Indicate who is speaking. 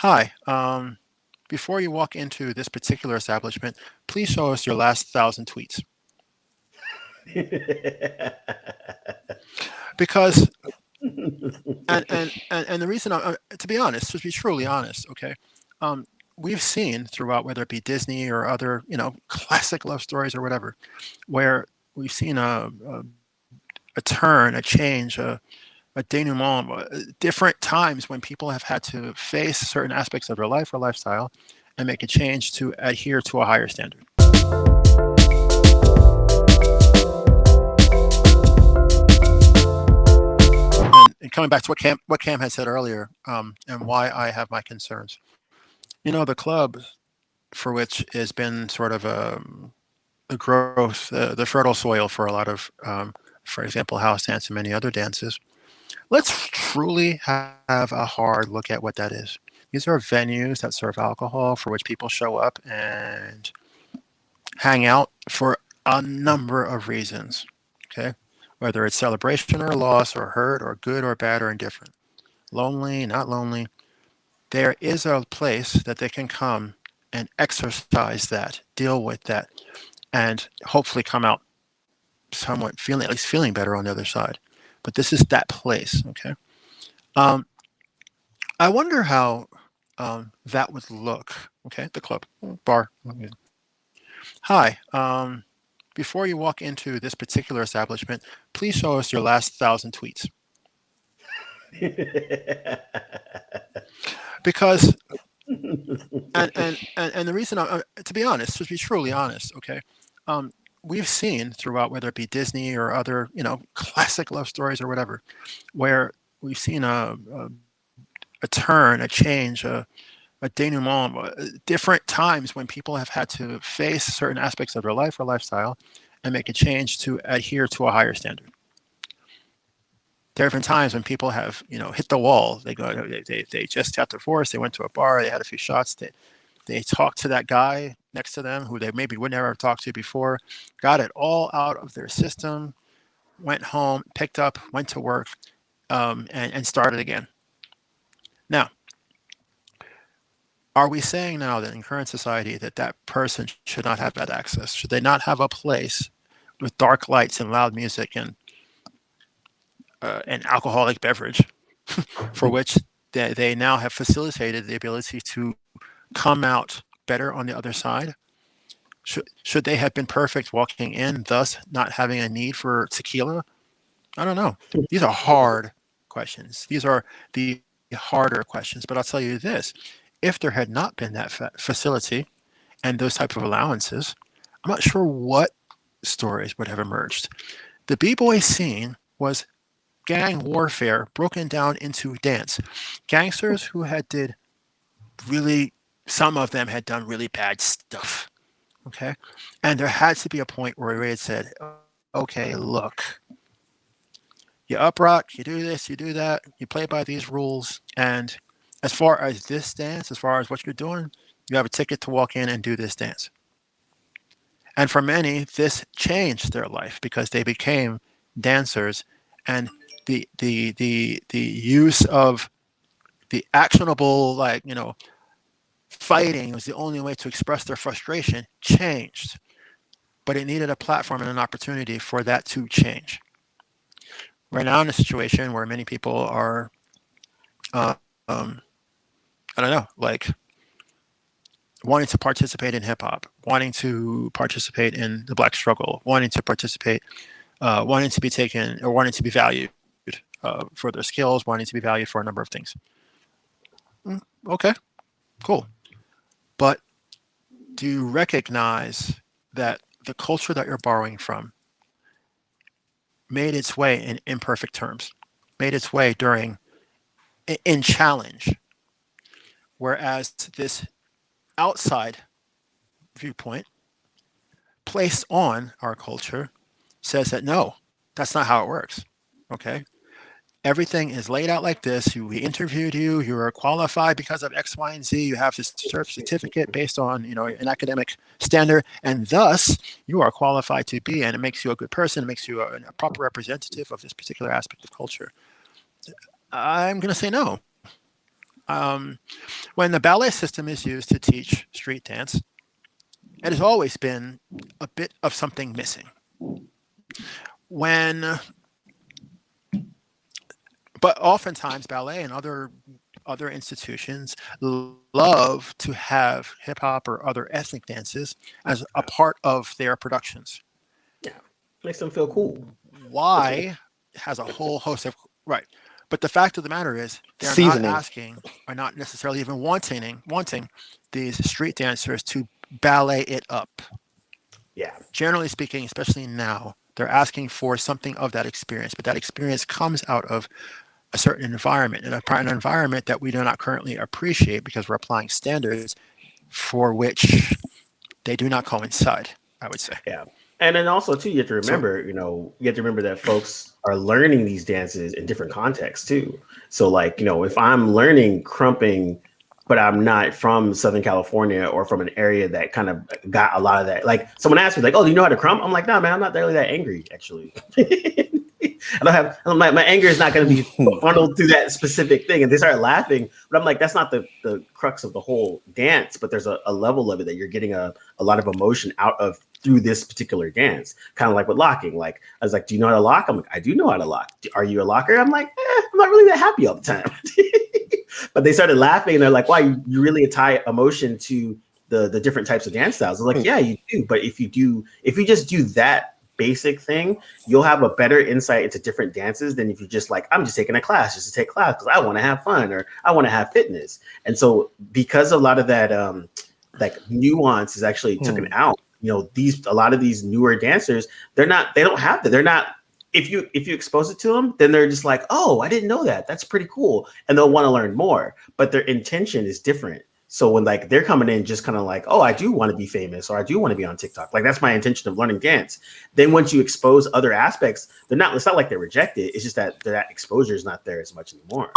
Speaker 1: Hi. Before you walk into this particular establishment, please show us your last 1,000 tweets. Because and the reason, to be honest, to be truly honest, okay, um, we've seen throughout, whether it be Disney or other, classic love stories or whatever, where we've seen a turn, a change, a denouement, different times when people have had to face certain aspects of their life or lifestyle and make a change to adhere to a higher standard. And coming back to what Cam had said earlier, and why I have my concerns. The club, for which has been sort of the growth, the fertile soil for a lot of, for example, house dance and many other dances. Let's truly have a hard look at what that is. These are venues that serve alcohol, for which people show up and hang out for a number of reasons. Okay, whether it's celebration or loss or hurt or good or bad or indifferent, lonely, not lonely, there is a place that they can come and exercise that, deal with that, and hopefully come out somewhat feeling, at least feeling better on the other side. But this is that place. Okay. Um, I wonder how that would look. Okay, the club, bar. Hi. Before you walk into this particular establishment, please show us your last 1,000 tweets. Because and the reason, to be honest, to be truly honest, okay, um, we've seen throughout, whether it be Disney or other, classic love stories or whatever, where we've seen a turn, a change, a denouement, different times when people have had to face certain aspects of their life or lifestyle and make a change to adhere to a higher standard. There have been times when people have, hit the wall. They just got divorced. They went to a bar. They had a few shots. They talked to that guy next to them who they maybe would never have talked to before, got it all out of their system, went home, picked up, went to work, and started again. Now, are we saying now that in current society that person should not have that access? Should they not have a place with dark lights and loud music and an alcoholic beverage for which they now have facilitated the ability to come out better on the other side? Should they have been perfect walking in, thus not having a need for tequila? I don't know. These are hard questions. These are the harder questions. But I'll tell you this: if there had not been that facility and those type of allowances, I'm not sure what stories would have emerged. The b-boy scene was gang warfare broken down into dance. Gangsters who had did really, some of them had done really bad stuff. Okay, and there had to be a point where we had said, "Okay, look, you uprock, you do this, you do that, you play by these rules, and as far as this dance, as far as what you're doing, you have a ticket to walk in and do this dance." And for many, this changed their life because they became dancers, and the use of the actionable, like, fighting was the only way to express their frustration changed. But it needed a platform and an opportunity for that to change. We're now in a situation where many people are, um, I don't know, like wanting to participate in hip hop, wanting to participate in the black struggle, wanting to participate, wanting to be taken or wanting to be valued for their skills, wanting to be valued for a number of things. Okay, cool. But do you recognize that the culture that you're borrowing from made its way in imperfect terms, made its way during in challenge, whereas this outside viewpoint placed on our culture says that no, that's not how it works. Okay, everything is laid out like this. We interviewed you. You are qualified because of X, Y, and Z. You have this certificate based on an academic standard, and thus you are qualified to be. And it makes you a good person. It makes you a proper representative of this particular aspect of culture. I'm going to say no. When the ballet system is used to teach street dance, it has always been a bit of something missing. When, but oftentimes ballet and other institutions love to have hip hop or other ethnic dances as a part of their productions.
Speaker 2: Yeah, makes them feel cool.
Speaker 1: Why has a whole host of right. But the fact of the matter is, they're not
Speaker 3: Seasoning.
Speaker 1: asking, or not necessarily even wanting these street dancers to ballet it up.
Speaker 2: Yeah,
Speaker 1: Generally speaking, especially now, they're asking for something of that experience, but that experience comes out of a certain environment, and an environment that we do not currently appreciate because we're applying standards for which they do not coincide, I would say.
Speaker 2: yeah. And then also too, you have to
Speaker 1: So,
Speaker 2: remember, you have to remember that folks are learning these dances in different contexts too. So like, if I'm learning crumping, but I'm not from Southern California or from an area that kind of got a lot of that. Like someone asked me, like, "Oh, do you know how to crump?" I'm like, "No, man, I'm not really that angry, actually." I don't have my anger is not going to be funneled through that specific thing. And they start laughing, but I'm like, that's not the crux of the whole dance. But there's a level of it that you're getting a lot of emotion out of through this particular dance. Kind of like with locking. Like I was like, "Do you know how to lock?" I'm like, "I do know how to lock." "Are you a locker?" I'm like, I'm not really that happy all the time. But they started laughing and they're like, "Why, you really tie emotion to the different types of dance styles?" I'm like, "Yeah, you do. But if you just do that basic thing, you'll have a better insight into different dances than if you just like, I'm just taking a class just to take class because I want to have fun or I want to have fitness." And so because a lot of that like nuance is actually taken out, a lot of these newer dancers, they don't have that. They're not, if you expose it to them, then they're just like, "Oh, I didn't know that. That's pretty cool." And they'll want to learn more, but their intention is different. So when like they're coming in just kind of like, "Oh, I do want to be famous," or "I do want to be on TikTok." Like that's my intention of learning dance. Then once you expose other aspects, it's not like they reject it. It's just that exposure is not there as much anymore.